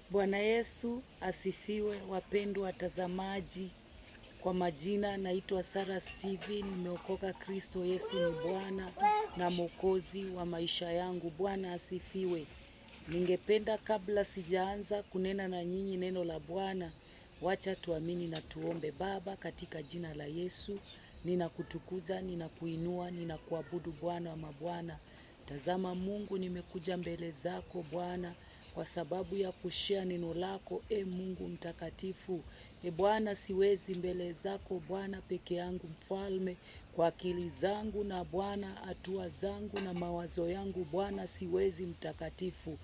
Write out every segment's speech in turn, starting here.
Bwana Yesu asifiwe. Wapendwa watazamaji, kwa majina naitwa Sara Steven, nimeokoka. Kristo Yesu ni Bwana na Mwokozi wa maisha yangu. Bwana asifiwe. Ningependa kabla sijaanza kunena na nyinyi neno la Bwana, wacha tuamini na tuombe. Baba, katika jina la Yesu, ninakutukuza, ninakuinua, ninakuabudu Bwana wa mabwana. Tazama Mungu, nimekuja mbele zako Bwana kwa sababu ya kushia neno lako. Mungu mtakatifu, Bwana, siwezi mbele zako Bwana peke yangu Mfalme, kwa akili zangu na Bwana hatua zangu na mawazo yangu Bwana siwezi mtakatifu.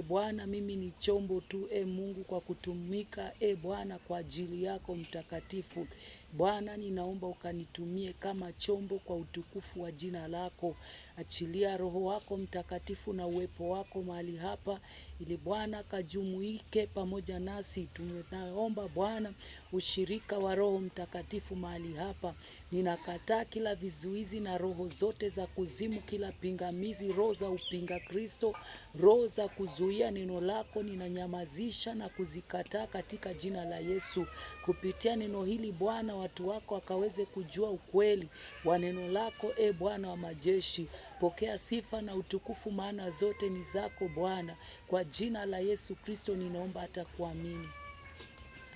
Bwana, mimi ni chombo tu Mungu kwa kutumika Bwana kwa ajili yako mtakatifu. Bwana, ninaomba ukanitumie kama chombo kwa utukufu wa jina lako. Achilia Roho wako mtakatifu na uwepo wako mahali hapa, ili Bwana kajumuike pamoja nasi. Tunaomba Bwana ushirika wa Roho Mtakatifu mahali hapa. Ninakataa kila vizuizi na roho zote za kuzimu, kila pingamizi, roho za upinga Kristo, roho za kuzuia neno lako, ninanyamazisha na kuzikataa katika jina la Yesu. Kupitia neno hili Bwana, watu wako wakaweze kujua ukweli wa neno lako. Bwana wa majeshi, pokea sifa na utukufu, maana zote ni zako Bwana. Kwa jina la Yesu Kristo ninaomba hata kuamini.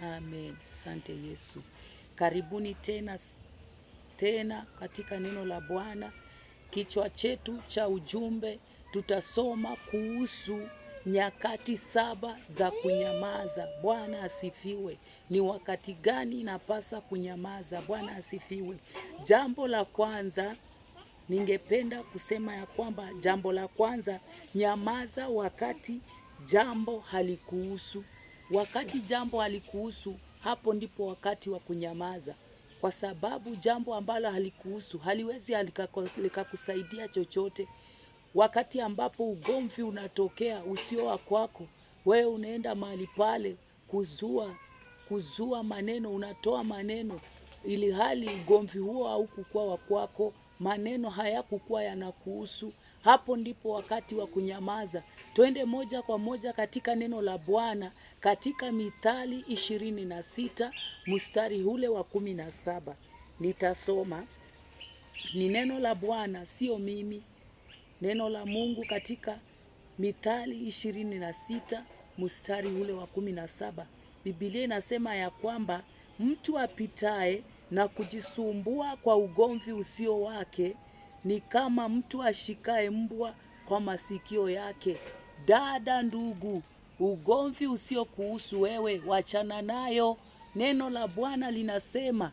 Amen. Asante Yesu. Karibuni tena katika neno la Bwana. Kichwa chetu cha ujumbe tutasoma kuhusu nyakati 7 za kunyamaza. Bwana asifiwe. Ni wakati gani inapasa kunyamaza? Bwana asifiwe. Jambo la kwanza ningependa kusema ya kwamba jambo la kwanza, nyamaza wakati jambo halikuhusu. Wakati jambo halikuhusu, hapo ndipo wakati wa kunyamaza. Kwa sababu jambo ambalo halikuhusu haliwezi likakusaidia chochote. Wakati ambapo ugomvi unatokea usio wa kwako, wewe unaenda mahali pale kuzua maneno, unatoa maneno ili hali ugomvi huo haukuwa wa kwako, maneno hayakuwa yanakuhusu. Hapo ndipo wakati wa kunyamaza. Twende moja kwa moja katika neno la Bwana katika Mithali 26 mstari ule wa 17. Nitasoma, ni neno la Bwana, sio mimi. Neno la Mungu katika Mithali 26 mstari ule wa 17. Biblia inasema ya kwamba mtu apitae na kujisumbua kwa ugomvi usio wake ni kama mtu ashikae mbwa kwa masikio yake. Dada, ndugu, ugomvi usio kuhusu wewe, wachana nayo. Neno la Bwana linasema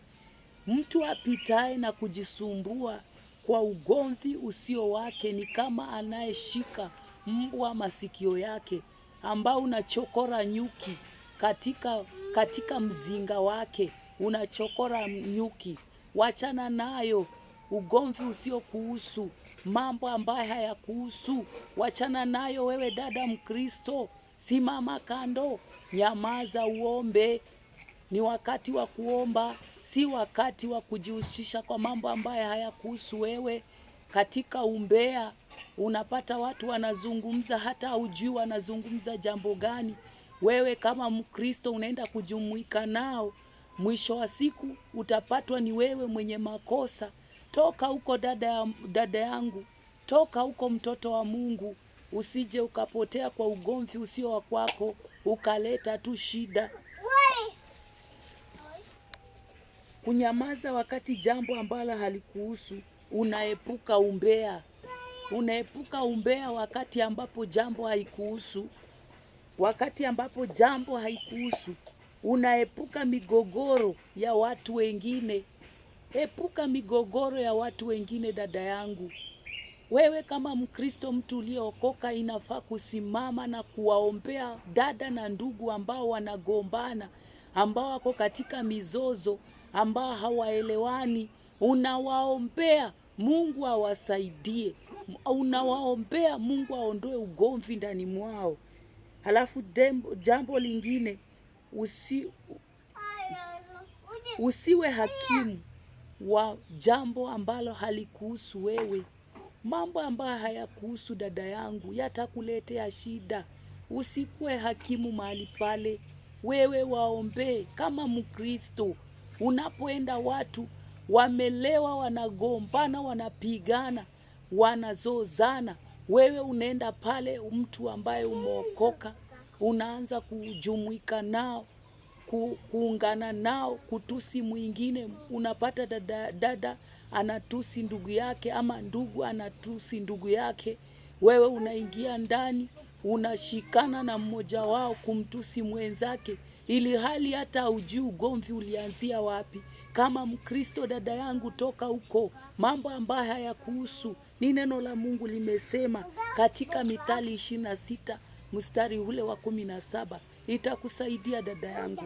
mtu apitae na kujisumbua kwa ugomvi usio wake ni kama anayeshika mbwa masikio yake, ambao unachokora nyuki katika mzinga wake, unachokora nyuki. Wachana nayo. Ugomvi usio kuhusu, mambo ambayo hayakuhusu, wachana nayo. Wewe dada Mkristo, simama kando, nyamaza, uombe. Ni wakati wa kuomba, si wakati wa kujihusisha kwa mambo ambayo hayakuhusu wewe. Katika umbea unapata watu wanazungumza hata hujui wanazungumza jambo gani. Wewe kama Mkristo unaenda kujumuika nao, mwisho wa siku utapatwa ni wewe mwenye makosa. Toka huko dada yangu, toka huko mtoto wa Mungu, usije ukapotea kwa ugomvi usio wa kwako, ukaleta tu shida. Kunyamaza wakati jambo ambalo halikuhusu, unaepuka umbea. Unaepuka umbea wakati ambapo jambo haikuhusu. Wakati ambapo jambo haikuhusu, unaepuka migogoro ya watu wengine. Epuka migogoro ya watu wengine dada yangu. Wewe kama Mkristo, mtu uliokoka, inafaa kusimama na kuwaombea dada na ndugu ambao wanagombana, ambao wako katika mizozo, ambao hawaelewani. Unawaombea Mungu awasaidie. Unawaombea Mungu aondoe ugomvi ndani mwao. Halafu jambo lingine, usiwe hakimu wa jambo ambalo halikuhusu wewe. Mambo ambayo hayakuhusu dada yangu yatakuletea shida. Usikue hakimu mahali pale. Wewe waombee kama Mkristo. Unapoenda watu wamelewa, wanagombana, wanapigana, wanazozana, wewe unaenda pale, mtu ambaye umeokoka, unaanza kujumuika nao, kuungana nao, kutusi mwingine. Unapata dada anatusi ndugu yake, ama ndugu anatusi ndugu yake. Wewe unaingia ndani, unashikana na mmoja wao kumtusi mwenzake, ili hali hata hujui ugomvi ulianzia wapi. Kama Mkristo dada yangu, toka huko. Mambo ambayo hayakuhusu. Ni neno la Mungu limesema katika Mithali 26 mstari ule wa 17. Itakusaidia dada yangu.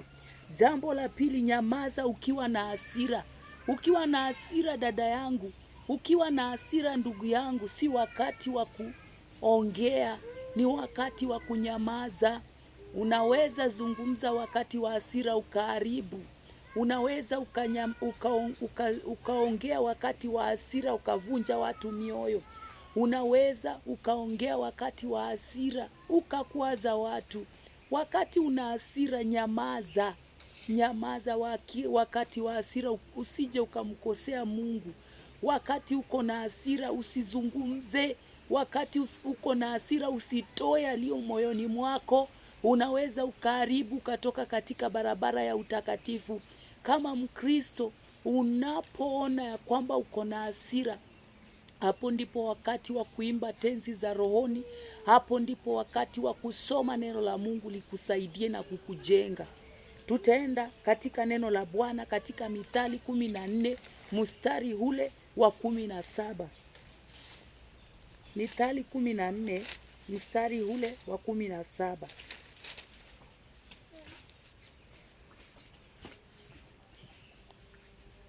Jambo la pili, nyamaza ukiwa na hasira. Ukiwa na hasira dada yangu, ukiwa na hasira ndugu yangu, si wakati wa kuongea, ni wakati wa kunyamaza. Unaweza zungumza wakati wa hasira ukaharibu. Unaweza ukaongea wakati wa hasira ukavunja watu mioyo. Unaweza ukaongea wakati wa hasira ukakwaza watu. Wakati una hasira, nyamaza. Nyamaza wakati wa hasira, usije ukamkosea Mungu. Wakati uko na hasira usizungumze. Wakati uko na hasira usitoe yaliyo moyoni mwako. Unaweza ukaharibu, ukatoka katika barabara ya utakatifu. Kama Mkristo, unapoona ya kwamba uko na hasira, hapo ndipo wakati wa kuimba tenzi za rohoni. Hapo ndipo wakati wa kusoma neno la Mungu likusaidie na kukujenga. Tutaenda katika neno la Bwana katika Mithali 14 mstari ule wa 17. Mithali 14 mstari ule wa 17.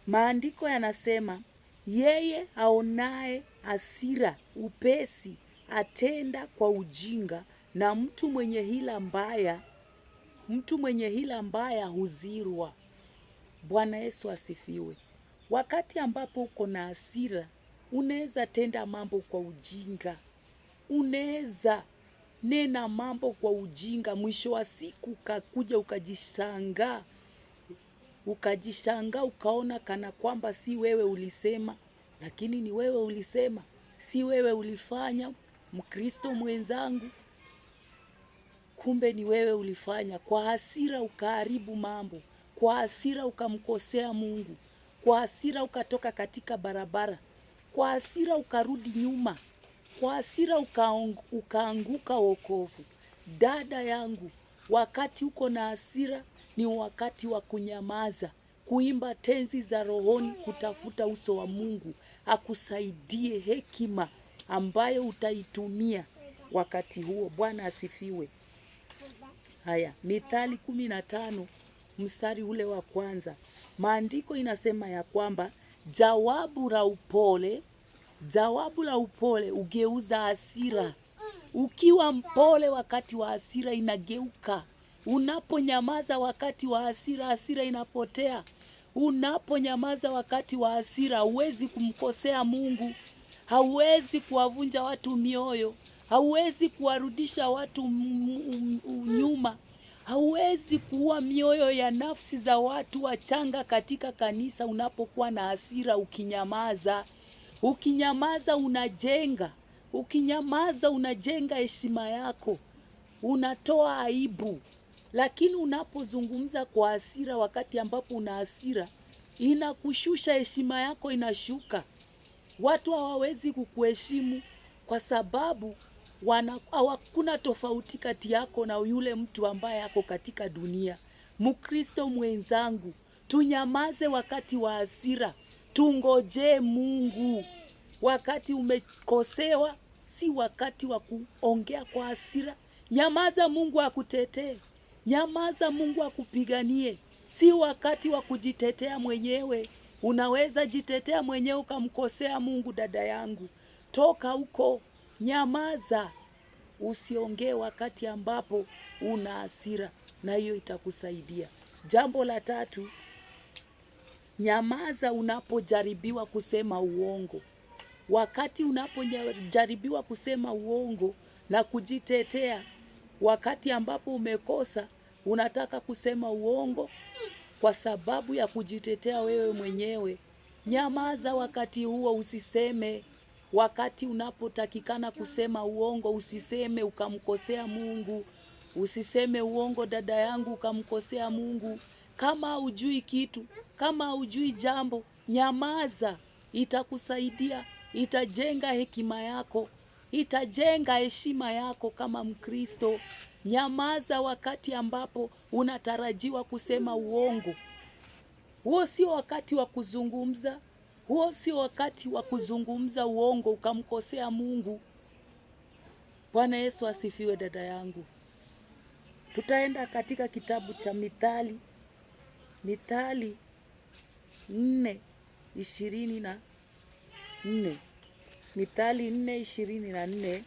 Maandiko yanasema, yeye aonaye hasira upesi atenda kwa ujinga, na mtu mwenye hila mbaya huzirwa. Bwana Yesu asifiwe. Wakati ambapo uko na hasira, unaweza tenda mambo kwa ujinga. Unaweza nena mambo kwa ujinga, mwisho wa siku ukakuja ukajishangaa. Ukaona kana kwamba si wewe ulisema, lakini ni wewe ulisema. Si wewe ulifanya, Mkristo mwenzangu, kumbe ni wewe ulifanya. Kwa hasira ukaharibu mambo, kwa hasira ukamkosea Mungu, kwa hasira ukatoka katika barabara, kwa hasira ukarudi nyuma, kwa hasira ukaanguka wokovu. Dada yangu, wakati uko na hasira ni wakati wa kunyamaza, kuimba tenzi za rohoni, kutafuta uso wa Mungu akusaidie hekima ambayo utaitumia wakati huo. Bwana asifiwe. Haya, Mithali 15 mstari ule wa 1. Maandiko inasema ya kwamba jawabu la upole ugeuza hasira. Ukiwa mpole wakati wa hasira inageuka. Unaponyamaza wakati wa hasira, hasira inapotea. Unaponyamaza wakati wa hasira, huwezi kumkosea Mungu, hauwezi kuwavunja watu mioyo, hauwezi kuwarudisha watu nyuma, hauwezi kuua mioyo ya nafsi za watu wachanga katika kanisa. Unapokuwa na hasira, ukinyamaza unajenga. Ukinyamaza unajenga heshima yako, unatoa aibu. Lakini unapozungumza kwa hasira wakati ambapo una hasira, inakushusha, heshima yako inashuka. Watu hawawezi kukuheshimu kwa sababu hakuna tofauti kati yako na yule mtu ambaye ako katika dunia. Mkristo mwenzangu, tunyamaze wakati wa hasira, tungoje Mungu. Wakati umekosewa, si wakati wa kuongea kwa hasira. Nyamaza, Mungu akutetee. Nyamaza, Mungu akupiganie. Si wakati wa kujitetea mwenyewe. Unaweza jitetea mwenyewe ukamkosea Mungu. Dada yangu, toka huko, nyamaza. Usiongee wakati ambapo una hasira, na hiyo itakusaidia. Jambo la 3, nyamaza unapojaribiwa kusema uongo. Wakati unapojaribiwa kusema uongo na kujitetea, wakati ambapo umekosa, unataka kusema uongo kwa sababu ya kujitetea wewe mwenyewe, nyamaza wakati huo, usiseme. Wakati unapotakikana kusema uongo, usiseme ukamkosea Mungu. Usiseme uongo dada yangu ukamkosea Mungu. Kama hujui kitu, kama hujui jambo, nyamaza. Itakusaidia, itajenga hekima yako, itajenga heshima yako kama Mkristo. Nyamaza wakati ambapo unatarajiwa kusema uongo. Huo sio wakati wa kuzungumza. Huo sio wakati wa kuzungumza uongo ukamkosea Mungu. Bwana Yesu asifiwe dada yangu. Tutaenda katika kitabu cha Mithali. Mithali 4:24. Mithali 4:24.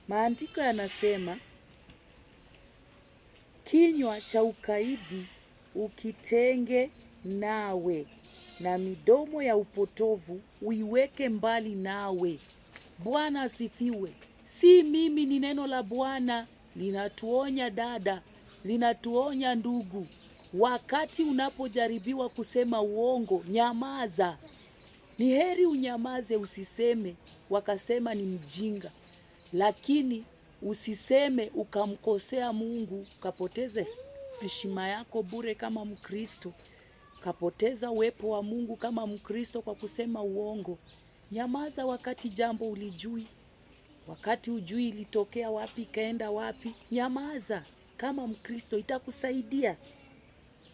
Maandiko yanasema kinywa cha ukaidi ukitenge nawe, na midomo ya upotovu uiweke mbali nawe. Bwana asifiwe. Si mimi, ni neno la Bwana linatuonya dada, linatuonya ndugu. Wakati unapojaribiwa kusema uongo, nyamaza. Ni heri unyamaze, usiseme wakasema ni mjinga. Lakini usiseme ukamkosea Mungu, ukapoteze heshima yako bure kama Mkristo, ukapoteza uwepo wa Mungu kama Mkristo kwa kusema uongo. Nyamaza wakati jambo ulijui, wakati ujui ilitokea wapi, kaenda wapi. Nyamaza kama Mkristo, itakusaidia.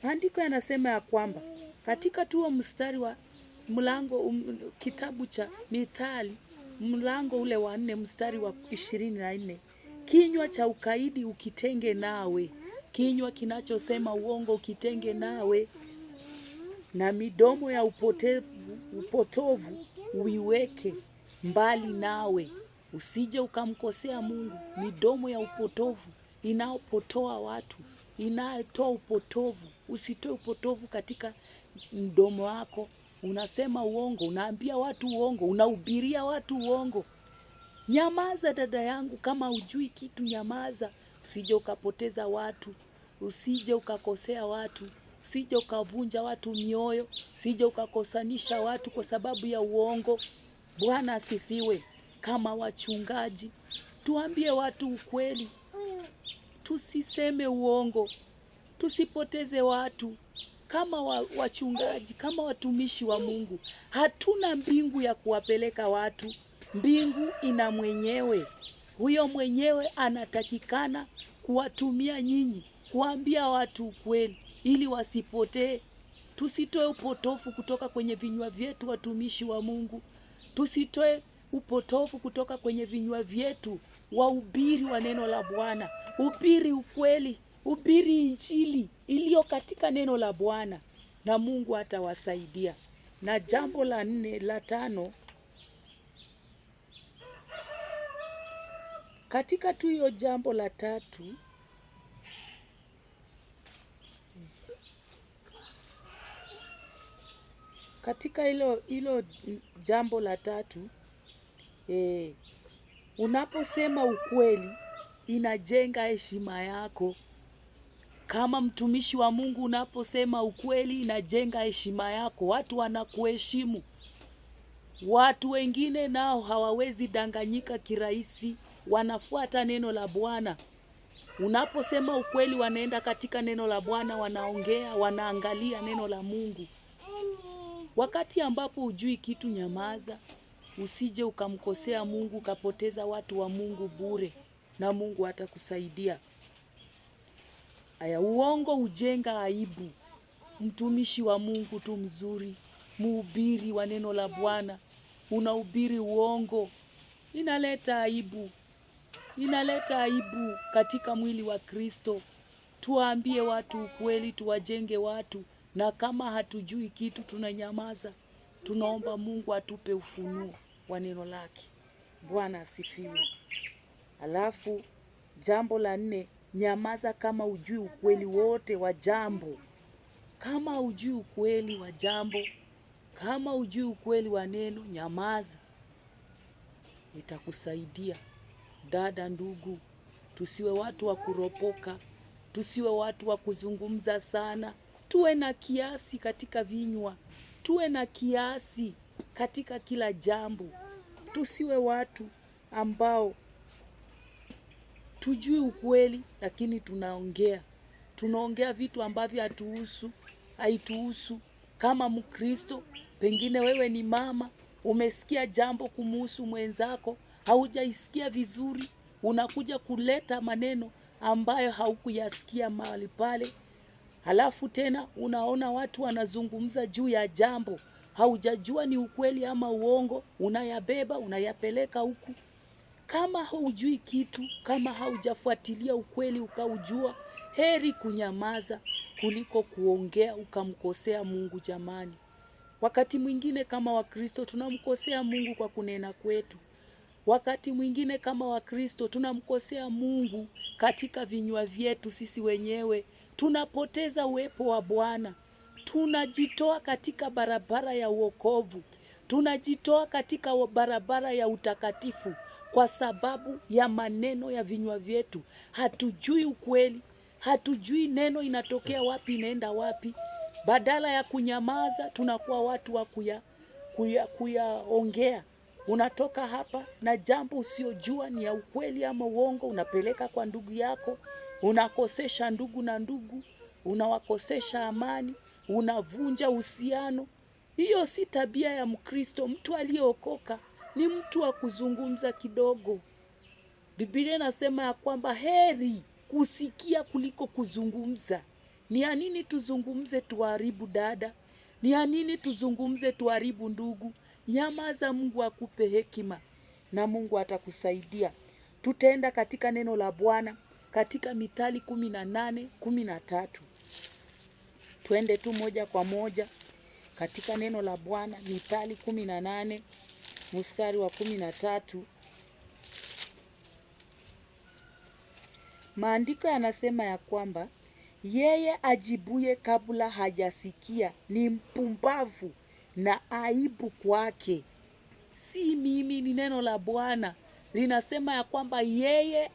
Maandiko yanasema ya kwamba katika tuo mstari wa mlango kitabu cha Mithali mlango ule wa 4 mstari wa 24, kinywa cha ukaidi ukitenge nawe, kinywa kinachosema uongo ukitenge nawe, na midomo ya upotovu uiweke mbali nawe. Usije ukamkosea Mungu. Midomo ya upotovu inaopotoa watu, inatoa upotovu. Usitoe upotovu katika mdomo wako. Unasema uongo, unaambia watu uongo, unahubiria watu uongo. Nyamaza dada yangu, kama hujui kitu nyamaza. Usije ukapoteza watu, usije ukakosea watu, usije ukavunja watu mioyo, usije ukakosanisha watu kwa sababu ya uongo. Bwana asifiwe. Kama wachungaji, tuambie watu ukweli. Tusiseme uongo, tusipoteze watu. Kama wachungaji, kama watumishi wa Mungu, hatuna mbingu ya kuwapeleka watu. Mbingu ina mwenyewe. Huyo mwenyewe anatakikana kuwatumia nyinyi, kuambia watu ukweli ili wasipotee. Tusitoe upotofu kutoka kwenye vinywa vyetu, watumishi wa Mungu. Tusitoe upotofu kutoka kwenye vinywa vyetu, wahubiri wa neno la Bwana. Hubiri ukweli, hubiri injili iliyo katika neno la Bwana, na Mungu atawasaidia. Na jambo la 5 katika tu hiyo jambo la 3, katika hilo jambo la 3, unaposema ukweli inajenga heshima yako. Kama mtumishi wa Mungu, unaposema ukweli inajenga heshima yako. Watu wanakuheshimu. Watu wengine nao hawawezi danganyika kirahisi, wanafuata neno la Bwana. Unaposema ukweli, wanaenda katika neno la Bwana, wanaongea, wanaangalia neno la Mungu. Wakati ambapo hujui kitu, nyamaza. Usije ukamkosea Mungu, ukapoteza watu wa Mungu bure, na Mungu atakusaidia. Aya, uongo hujenga aibu. Mtumishi wa Mungu tu mzuri, mhubiri wa neno la Bwana, unahubiri uongo, inaleta aibu. Inaleta aibu katika mwili wa Kristo. Tuwaambie watu ukweli, tuwajenge watu. Na kama hatujui kitu, tunanyamaza. Tunaomba Mungu atupe ufunuo wa neno lake. Bwana asifiwe. Alafu Jambo la 4, nyamaza kama hujui ukweli wote wa jambo. Kama hujui ukweli wa jambo, kama hujui ukweli wa neno, nyamaza. Itakusaidia. Dada, ndugu, tusiwe watu wa kuropoka, tusiwe watu wa kuzungumza sana. Tuwe na kiasi katika vinywa, tuwe na kiasi katika kila jambo. Tusiwe watu ambao tujui ukweli lakini tunaongea vitu ambavyo haituhusu. Kama Mkristo, pengine wewe ni mama, umesikia jambo kumuhusu mwenzako, haujaisikia vizuri, unakuja kuleta maneno ambayo haukuyasikia mahali pale. Halafu tena unaona watu wanazungumza juu ya jambo, haujajua ni ukweli ama uongo, unayabeba, unayapeleka huku. Kama haujui kitu, kama haujafuatilia ukweli ukaujua, heri kunyamaza kuliko kuongea ukamkosea Mungu jamani. Wakati mwingine kama Wakristo tunamkosea Mungu kwa kunena kwetu. Wakati mwingine kama Wakristo tunamkosea Mungu katika vinywa vyetu sisi wenyewe. Tunapoteza uwepo wa Bwana. Tunajitoa katika barabara ya wokovu. Tunajitoa katika barabara ya utakatifu kwa sababu ya maneno ya vinywa vyetu. Hatujui ukweli, hatujui neno inatokea wapi, inaenda wapi. Badala ya kunyamaza, tunakuwa watu wa kuyaongea. Unatoka hapa na jambo usiojua ni ya ukweli ama uongo, unapeleka kwa ndugu yako, unakosesha ndugu na ndugu, unawakosesha amani, unavunja uhusiano. Hiyo si tabia ya Mkristo. Mtu aliyeokoka ni mtu wa kuzungumza kidogo. Biblia inasema ya kwamba heri kusikia kuliko kuzungumza. Ni ya nini tuzungumze tuharibu dada? Ni ya nini tuzungumze tuharibu ndugu? Nyamaza, Mungu akupe hekima na Mungu atakusaidia. Tutaenda katika neno la Bwana katika Mithali 18:13. Tuende tu moja kwa moja katika neno la Bwana, Mithali 18 mstari wa 13. Maandiko yanasema ya kwamba yeye ajibuye kabla hajasikia ni mpumbavu na aibu kwake. Si mimi, ni neno la Bwana linasema ya kwamba yeye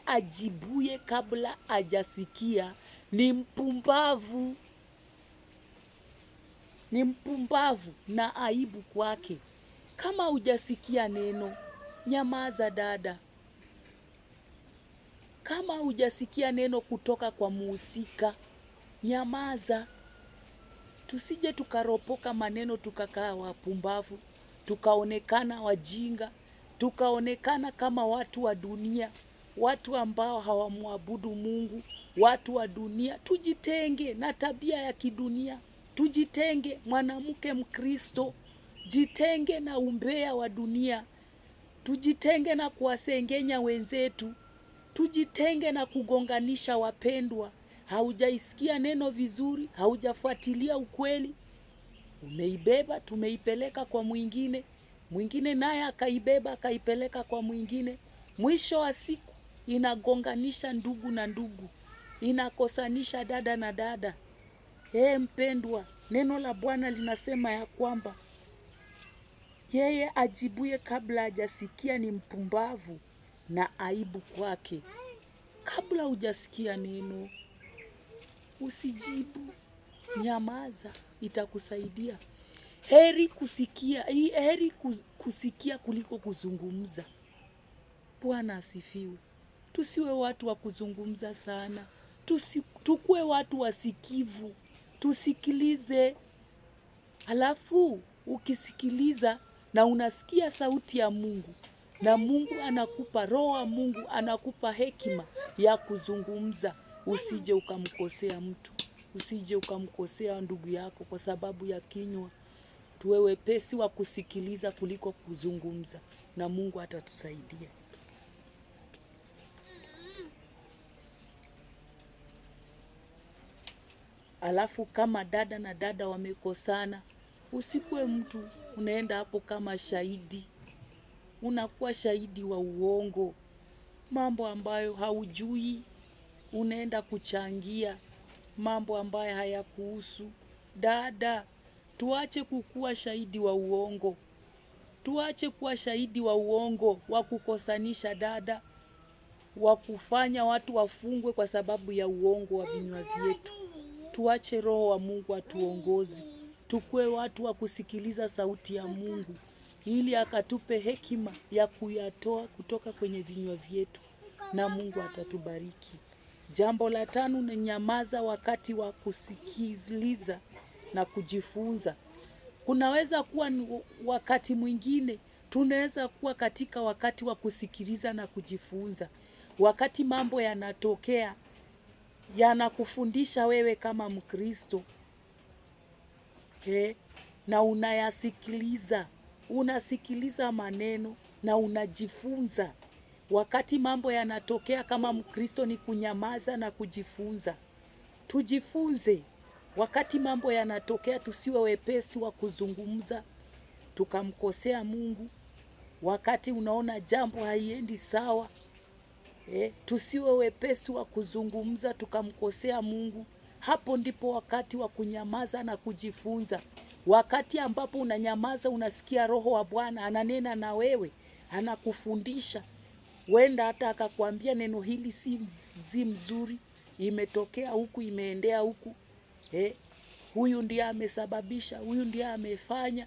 ajibuye kabla hajasikia ni mpumbavu. Ni mpumbavu na aibu kwake. Kama hujasikia neno, nyamaza dada. Kama hujasikia neno kutoka kwa muhusika, nyamaza. Tusije tukaropoka maneno tukakaa wapumbavu, tukaonekana wajinga, tukaonekana kama watu wa dunia, watu ambao hawamwabudu Mungu, watu wa dunia. Tujitenge na tabia ya kidunia. Tujitenge, mwanamke Mkristo, jitenge na umbea wa dunia. Tujitenge na kuwasengenya wenzetu. Tujitenge na kugonganisha wapendwa. Haujaisikia neno vizuri, haujafuatilia ukweli, umeibeba, tumeipeleka kwa mwingine, mwingine naye akaibeba akaipeleka kwa mwingine. Mwisho wa siku inagonganisha ndugu na ndugu, inakosanisha dada na dada. Mpendwa, neno la Bwana linasema ya kwamba yeye ajibuye kabla hajasikia ni mpumbavu na aibu kwake. Kabla hujasikia neno, usijibu, nyamaza, itakusaidia. Heri kusikia kuliko kuzungumza. Bwana asifiwe. Tusiwe watu wa kuzungumza sana. Tukue watu wasikivu. Tusikilize. Halafu ukisikiliza na unasikia sauti ya Mungu, na Mungu anakupa, Roho wa Mungu anakupa hekima ya kuzungumza. Usije ukamkosea mtu, usije ukamkosea ndugu yako kwa sababu ya kinywa. Tuwe wepesi wa kusikiliza kuliko kuzungumza, na Mungu atatusaidia. Alafu kama dada na dada wamekosana, usikuwe mtu unaenda hapo kama shahidi. Unakuwa shahidi wa uongo. mambo ambayo haujui, unaenda kuchangia mambo ambayo hayakuhusu. Dada, tuache kukuwa shahidi wa uongo. Tuache kuwa shahidi wa uongo, wa kukosanisha dada, wa kufanya watu wafungwe kwa sababu ya uongo wa vinywa vyetu. Tuache Roho wa Mungu atuongoze. Tukue watu wa kusikiliza sauti ya Mungu, ili akatupe hekima ya kuyatoa kutoka kwenye vinywa vyetu, na Mungu atatubariki. Jambo la 5 ni nyamaza wakati wa kusikiliza na kujifunza. Kunaweza kuwa wakati mwingine, tunaweza kuwa katika wakati wa kusikiliza na kujifunza. Wakati mambo yanatokea, yanakufundisha wewe kama Mkristo, na unayasikiliza, unasikiliza maneno na unajifunza. Wakati mambo yanatokea kama Mkristo ni kunyamaza na kujifunza. Tujifunze. Wakati mambo yanatokea, tusiwe wepesi wa kuzungumza tukamkosea Mungu. Wakati unaona jambo haiendi sawa, tusiwe wepesi wa kuzungumza tukamkosea Mungu. Hapo ndipo wakati wa kunyamaza na kujifunza. Wakati ambapo unanyamaza, unasikia Roho wa Bwana ananena na wewe, anakufundisha. Wenda hata akakwambia neno hili si mzuri, imetokea huku, imeendea huku. Huyu ndiye amesababisha, huyu ndiye amefanya.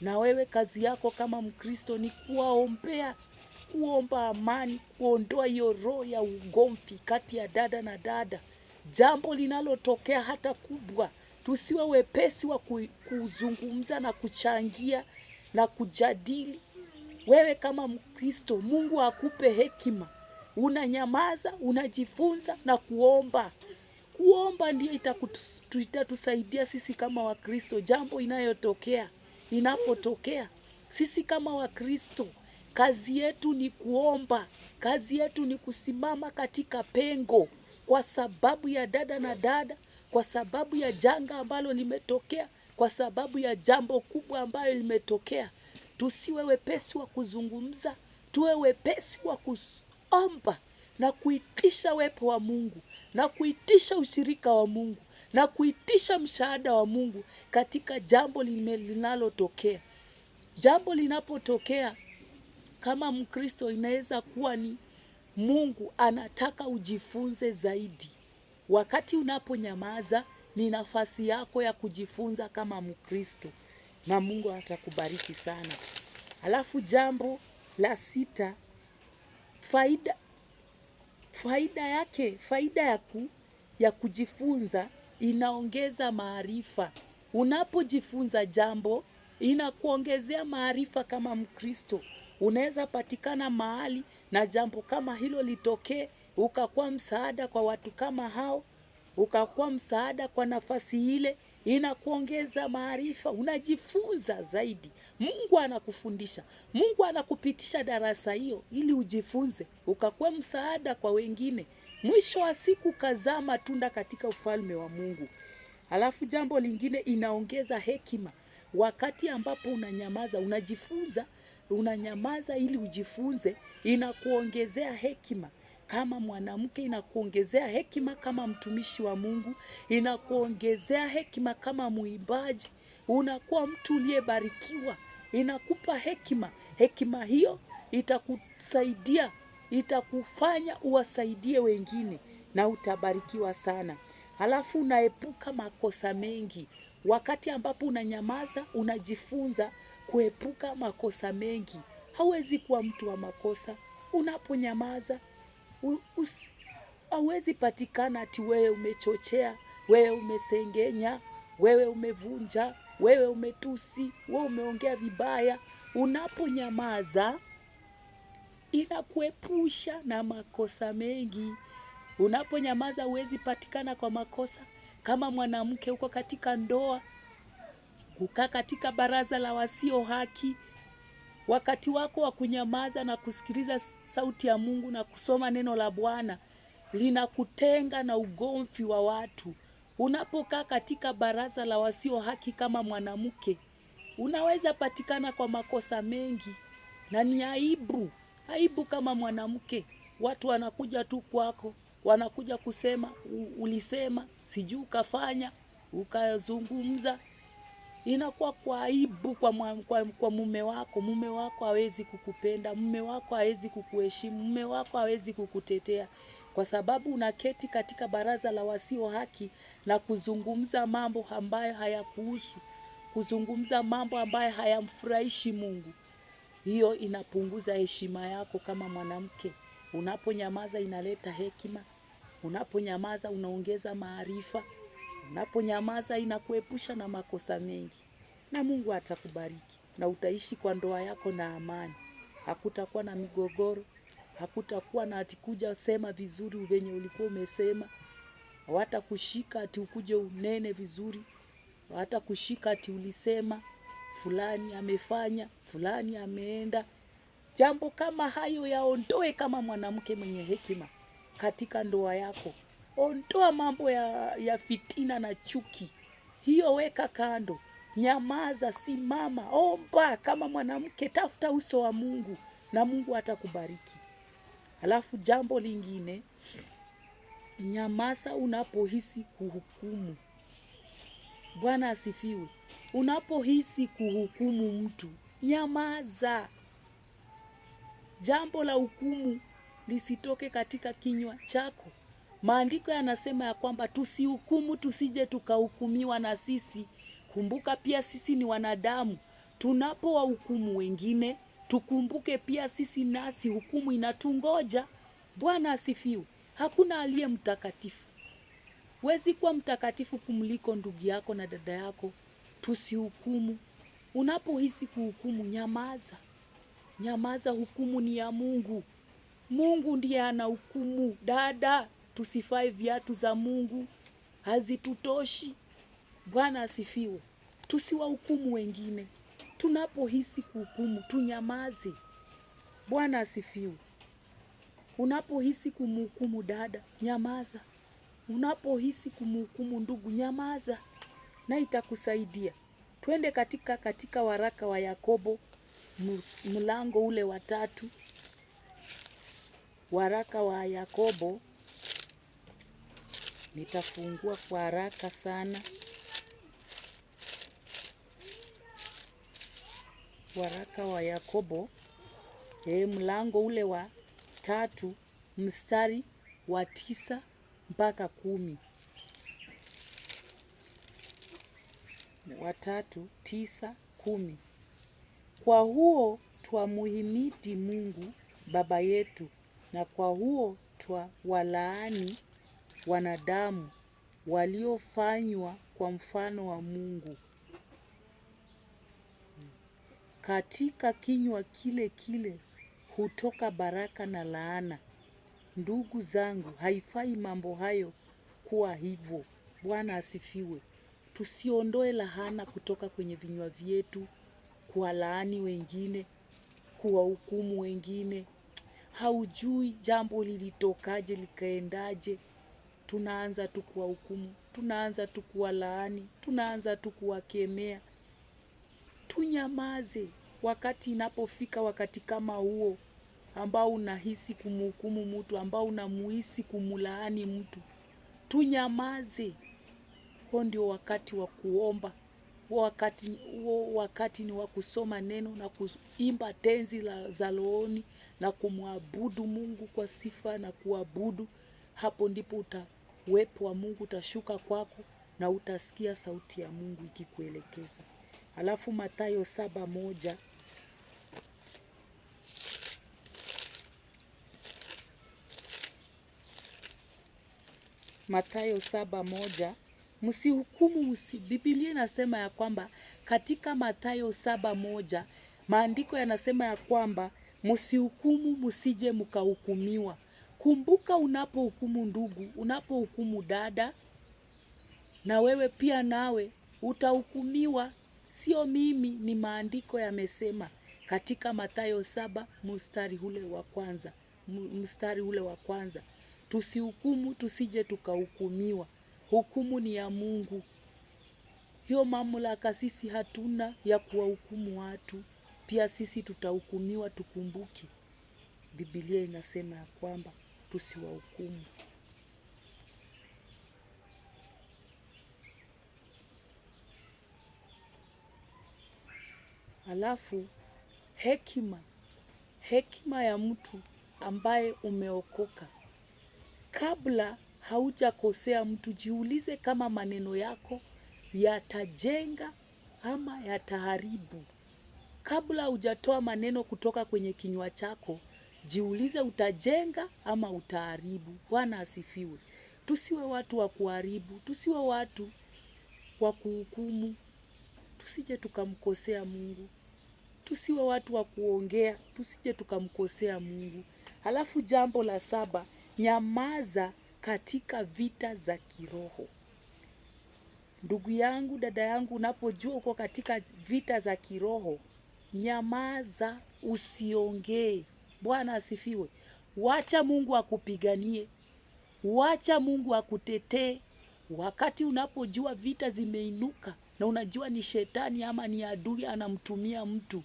Na wewe kazi yako kama Mkristo ni kuwaombea, kuomba amani, kuondoa hiyo roho ya ugomvi kati ya dada na dada. Jambo linalotokea hata kubwa, tusiwe wepesi wa kuzungumza na kuchangia na kujadili. Wewe kama Mkristo, Mungu akupe hekima. Unanyamaza, unajifunza na kuomba. Kuomba ndiyo itatusaidia sisi kama Wakristo. Jambo inapotokea, sisi kama Wakristo, kazi yetu ni kuomba. Kazi yetu ni kusimama katika pengo kwa sababu ya dada na dada, kwa sababu ya janga ambalo limetokea, kwa sababu ya jambo kubwa ambalo limetokea. Tusiwe wepesi wa kuzungumza, tuwe wepesi wa kuomba na kuitisha uwepo wa Mungu, na kuitisha ushirika wa Mungu, na kuitisha msaada wa Mungu katika jambo linalotokea. Jambo linapotokea kama Mkristo, inaweza kuwa ni Mungu anataka ujifunze zaidi. Wakati unaponyamaza, ni nafasi yako ya kujifunza kama Mkristo, na Mungu atakubariki sana. Alafu jambo la 6, faida ya kujifunza inaongeza maarifa. Unapojifunza jambo, inakuongezea maarifa kama Mkristo. Unaweza patikana mahali na jambo kama hilo litokee, ukakuwa msaada kwa watu kama hao, ukakuwa msaada kwa nafasi ile. Inakuongeza maarifa, unajifunza zaidi. Mungu anakufundisha, Mungu anakupitisha darasa hiyo ili ujifunze, ukakuwa msaada kwa wengine. Mwisho wa siku kazaa matunda katika ufalme wa Mungu. Alafu jambo lingine, inaongeza hekima. Wakati ambapo unanyamaza, unajifunza, unanyamaza ili ujifunze, inakuongezea hekima. Kama mwanamke, inakuongezea hekima kama mtumishi wa Mungu, inakuongezea hekima kama muimbaji. Unakuwa mtu uliyebarikiwa, inakupa hekima. Hekima hiyo itakusaidia, itakufanya uwasaidie wengine, na utabarikiwa sana. Halafu unaepuka makosa mengi. Wakati ambapo unanyamaza, unajifunza kuepuka makosa mengi. Hauwezi kuwa mtu wa makosa unaponyamaza. Hauwezi patikana ati wewe umechochea, wewe umesengenya, wewe umevunja, wewe umetusi, wewe umeongea vibaya. Unaponyamaza, inakuepusha na makosa mengi. Unaponyamaza huwezi patikana kwa makosa. Kama mwanamke uko katika ndoa, kukaa katika baraza la wasio haki, wakati wako wa kunyamaza na kusikiliza sauti ya Mungu na kusoma neno la Bwana, linakutenga na ugomvi wa watu. Unapokaa katika baraza la wasio haki kama mwanamke, unaweza patikana kwa makosa mengi, na ni aibu kama mwanamke watu wanakuja tu kwako, wanakuja kusema ulisema, sijui ukafanya, ukazungumza. Inakuwa kwa aibu kwa mume wako. Mume wako hawezi kukupenda, mume wako hawezi kukuheshimu, mume wako hawezi kukutetea, kwa sababu unaketi katika baraza la wasio haki na kuzungumza mambo ambayo hayakuhusu, kuzungumza mambo ambayo hayamfurahishi Mungu. Hiyo inapunguza heshima yako kama mwanamke. Unaponyamaza inaleta hekima. Unaponyamaza unaongeza maarifa. Unaponyamaza inakuepusha na makosa mengi. Na Mungu atakubariki na utaishi kwa ndoa yako na amani. Hakutakuwa na migogoro, hakutakuwa na atikuja sema vizuri venye ulikuwa umesema. Hawatakushika ati ukuje unene vizuri. Hawatakushika ati ulisema fulani amefanya, fulani ameenda. Jambo kama hayo yaondoe kama mwanamke mwenye hekima katika ndoa yako. Ondoa mambo ya fitina na chuki. Hiyo weka kando. Nyamaza, simama, omba kama mwanamke, tafuta uso wa Mungu na Mungu atakubariki. Halafu jambo lingine, nyamaza unapohisi kuhukumu. Bwana asifiwe. Unapohisi kuhukumu mtu, nyamaza. Jambo la hukumu lisitoke katika kinywa chako. Maandiko yanasema ya kwamba tusihukumu tusije tukahukumiwa na sisi. Kumbuka pia sisi ni wanadamu. Tunapowahukumu wengine, tukumbuke pia sisi nasi hukumu inatungoja. Bwana asifiwe. Hakuna aliye mtakatifu. Huwezi kuwa mtakatifu kumliko ndugu yako na dada yako. Tusihukumu. Unapohisi kuhukumu, nyamaza. Nyamaza, hukumu ni ya Mungu. Mungu ndiye anahukumu. Dada, tusivae viatu za Mungu, hazitutoshi. Bwana asifiwe. Tusiwahukumu wengine. Tunapohisi kuhukumu, tunyamaze. Bwana asifiwe. Unapohisi kumhukumu dada, nyamaza. Unapohisi kumhukumu ndugu, nyamaza. Na itakusaidia. Twende katika waraka wa Yakobo mlango ule wa 3. Waraka wa Yakobo, nitafungua kwa haraka sana. Waraka wa Yakobo mlango ule wa 3 mstari wa 9 mpaka 10. Wa 3, 9, 10. Kwa huo twamuhimidi Mungu Baba yetu, na kwa huo twawalaani wanadamu waliofanywa kwa mfano wa Mungu. Katika kinywa kile kile hutoka baraka na laana. Ndugu zangu, haifai mambo hayo kuwa hivyo. Bwana asifiwe. Tusiondoe laana kutoka kwenye vinywa vyetu, kuwalaani wengine, kuwahukumu wengine. Haujui jambo lilitokaje likaendaje. Tunaanza tu kuwahukumu, tunaanza tu kuwalaani, tunaanza tu kuwakemea. Tunyamaze wakati inapofika wakati kama huo ambao unahisi kumhukumu mtu, ambao unamuhisi kumlaani mtu. Tunyamaze. Huo ndio wakati wa kuomba. Wakati ni wa kusoma neno na kuimba tenzi za rohoni na kumwabudu Mungu kwa sifa na kuabudu. Hapo ndipo uwepo wa Mungu utashuka kwako na utasikia sauti ya Mungu ikikuelekeza. Halafu Mathayo 7:1. Mathayo 7:1. Msihukumu. Biblia inasema ya kwamba katika Mathayo 7:1 maandiko yanasema ya kwamba msihukumu msije mkahukumiwa. Kumbuka unapohukumu ndugu, unapohukumu dada, na wewe pia nawe utahukumiwa. Sio mimi, ni maandiko yamesema katika Mathayo 7 mstari ule wa kwanza. Tusihukumu tusije tukahukumiwa. Hukumu ni ya Mungu. Hiyo mamlaka sisi hatuna ya kuwahukumu watu. Pia sisi tutahukumiwa, tukumbuke. Biblia inasema ya kwamba tusiwahukumu. Alafu hekima ya mtu ambaye umeokoka. Kabla haujakosea mtu, jiulize kama maneno yako yatajenga ama yataharibu. Kabla hujatoa maneno kutoka kwenye kinywa chako, jiulize utajenga ama utaharibu. Bwana asifiwe. Tusiwe watu wa kuharibu, tusiwe watu wa kuhukumu, tusije tukamkosea Mungu. Tusiwe watu wa kuongea, tusije tukamkosea Mungu. Halafu jambo la 7, nyamaza katika vita za kiroho. Ndugu yangu, dada yangu, unapojua uko katika vita za kiroho, nyamaza, usiongee. Bwana asifiwe. Wacha Mungu akupiganie. Wacha Mungu akutetee. Wakati unapojua vita zimeinuka na unajua ni shetani ama ni adui anamtumia mtu,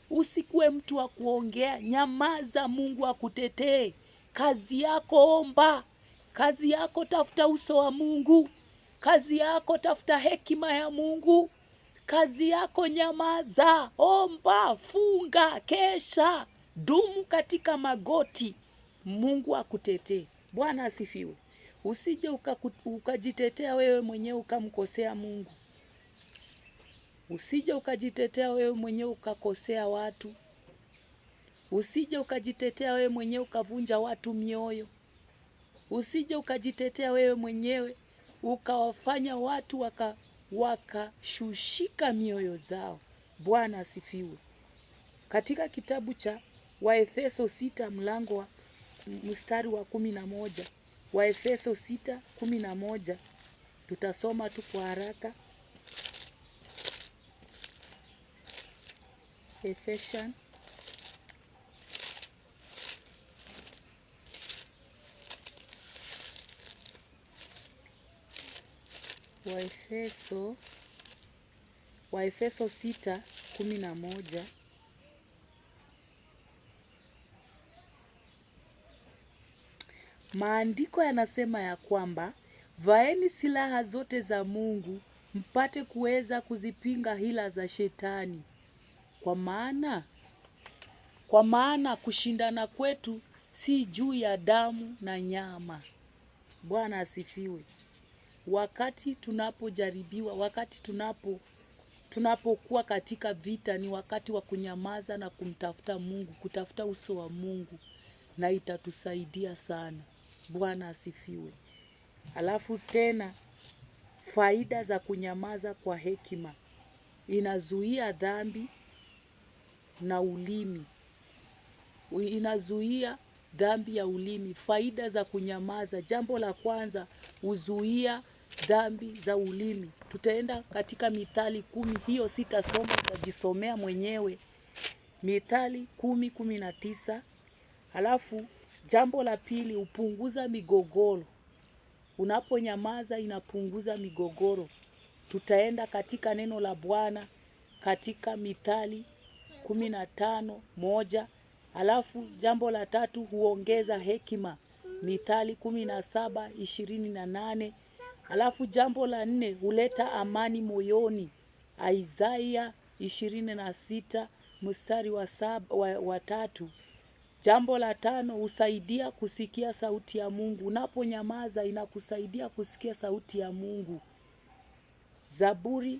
usikuwe mtu wa kuongea. Nyamaza, Mungu akutetee. Kazi yako omba. Kazi yako tafuta uso wa Mungu. Kazi yako tafuta hekima ya Mungu. Kazi yako nyamaza, omba, funga, kesha, dumu katika magoti. Mungu akutetee. Bwana asifiwe. Usije ukajitetea wewe mwenyewe ukamkosea Mungu. Usije ukajitetea wewe mwenyewe ukakosea watu. Usije ukajitetea wewe mwenyewe ukavunja watu mioyo. Usije ukajitetea wewe mwenyewe ukawafanya watu wakashushika mioyo zao. Bwana asifiwe. Katika kitabu cha Waefeso 6 mlango wa mstari wa 11. Waefeso 6:11. Tutasoma tu kwa haraka. Ephesians Waefeso 6:11. Maandiko yanasema ya kwamba vaeni silaha zote za Mungu mpate kuweza kuzipinga hila za shetani. Kwa maana kushindana kwetu si juu ya damu na nyama. Bwana asifiwe. Wakati tunapojaribiwa, wakati tunapokuwa katika vita, ni wakati wa kunyamaza na kumtafuta Mungu, kutafuta uso wa Mungu, na itatusaidia sana. Bwana asifiwe. Alafu tena faida za kunyamaza kwa hekima. Inazuia dhambi na ulimi. Inazuia dhambi ya ulimi. Faida za kunyamaza. Jambo la kwanza, huzuia dhambi za ulimi. Tutaenda katika Mithali 10. Hiyo sitasoma, utajisomea mwenyewe. Mithali 10:19. Halafu jambo la pili, hupunguza migogoro. Unaponyamaza inapunguza migogoro. Tutaenda katika neno la Bwana katika Mithali 15:1. Halafu jambo la tatu, huongeza hekima. Mithali 17:28. Halafu jambo la 4, huleta amani moyoni. Isaya 26 mstari wa 3. Jambo la 5, husaidia kusikia sauti ya Mungu. Unaponyamaza inakusaidia kusikia sauti ya Mungu. Zaburi